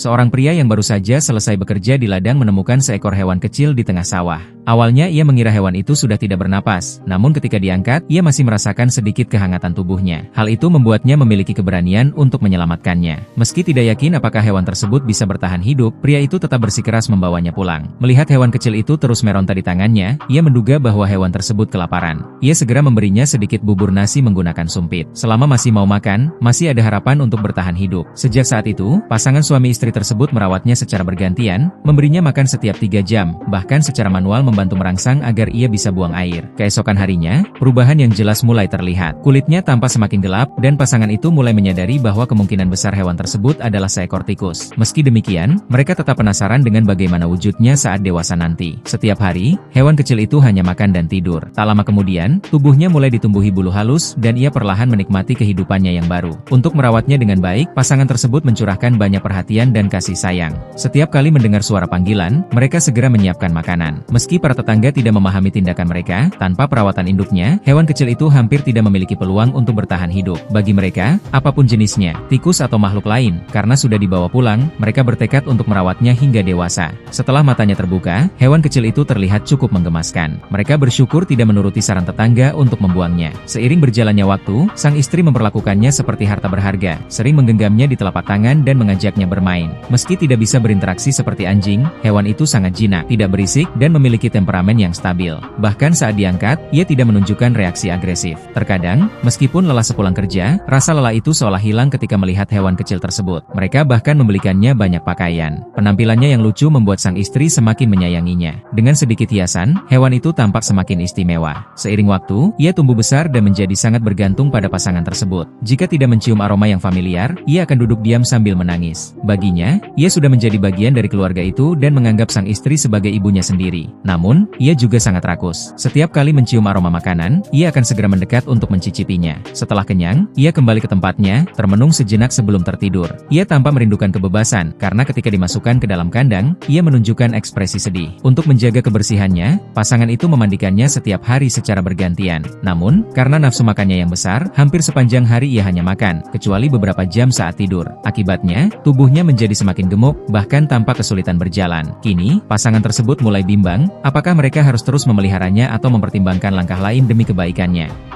Seorang pria yang baru saja selesai bekerja di ladang menemukan seekor hewan kecil di tengah sawah. Awalnya ia mengira hewan itu sudah tidak bernapas, namun ketika diangkat, ia masih merasakan sedikit kehangatan tubuhnya. Hal itu membuatnya memiliki keberanian untuk menyelamatkannya. Meski tidak yakin apakah hewan tersebut bisa bertahan hidup, pria itu tetap bersikeras membawanya pulang. Melihat hewan kecil itu terus meronta di tangannya, ia menduga bahwa hewan tersebut kelaparan. Ia segera memberinya sedikit bubur nasi menggunakan sumpit. Selama masih mau makan, masih ada harapan untuk bertahan hidup. Sejak saat itu, pasangan suami istri tersebut merawatnya secara bergantian, memberinya makan setiap 3 jam, bahkan secara manual membantu merangsang agar ia bisa buang air. Keesokan harinya, perubahan yang jelas mulai terlihat. Kulitnya tampak semakin gelap, dan pasangan itu mulai menyadari bahwa kemungkinan besar hewan tersebut adalah seekor tikus. Meski demikian, mereka tetap penasaran dengan bagaimana wujudnya saat dewasa nanti. Setiap hari, hewan kecil itu hanya makan dan tidur. Tak lama kemudian, tubuhnya mulai ditumbuhi bulu halus, dan ia perlahan menikmati kehidupannya yang baru. Untuk merawatnya dengan baik, pasangan tersebut mencurahkan banyak perhatian dan kasih sayang. Setiap kali mendengar suara panggilan, mereka segera menyiapkan makanan. Meski para tetangga tidak memahami tindakan mereka, tanpa perawatan induknya, hewan kecil itu hampir tidak memiliki peluang untuk bertahan hidup. Bagi mereka, apapun jenisnya, tikus atau makhluk lain, karena sudah dibawa pulang, mereka bertekad untuk merawatnya hingga dewasa. Setelah matanya terbuka, hewan kecil itu terlihat cukup menggemaskan. Mereka bersyukur tidak menuruti saran tetangga untuk membuangnya. Seiring berjalannya waktu, sang istri memperlakukannya seperti harta berharga, sering menggenggamnya di telapak tangan dan mengajaknya bermain. Meski tidak bisa berinteraksi seperti anjing, hewan itu sangat jinak, tidak berisik, dan memiliki temperamen yang stabil. Bahkan saat diangkat, ia tidak menunjukkan reaksi agresif. Terkadang, meskipun lelah sepulang kerja, rasa lelah itu seolah hilang ketika melihat hewan kecil tersebut. Mereka bahkan membelikannya banyak pakaian. Penampilannya yang lucu membuat sang istri semakin menyayanginya. Dengan sedikit hiasan, hewan itu tampak semakin istimewa. Seiring waktu, ia tumbuh besar dan menjadi sangat bergantung pada pasangan tersebut. Jika tidak mencium aroma yang familiar, ia akan duduk diam sambil menangis. Baginya, ia sudah menjadi bagian dari keluarga itu dan menganggap sang istri sebagai ibunya sendiri. Namun, ia juga sangat rakus. Setiap kali mencium aroma makanan, ia akan segera mendekat untuk mencicipinya. Setelah kenyang, ia kembali ke tempatnya, termenung sejenak sebelum tertidur. Ia tampak merindukan kebebasan, karena ketika dimasukkan ke dalam kandang, ia menunjukkan ekspresi sedih. Untuk menjaga kebersihannya, pasangan itu memandikannya setiap hari secara bergantian. Namun, karena nafsu makannya yang besar, hampir sepanjang hari ia hanya makan, kecuali beberapa jam saat tidur. Akibatnya, tubuhnya menjadi semakin gemuk, bahkan tampak kesulitan berjalan. Kini, pasangan tersebut mulai bimbang, apakah mereka harus terus memeliharanya atau mempertimbangkan langkah lain demi kebaikannya.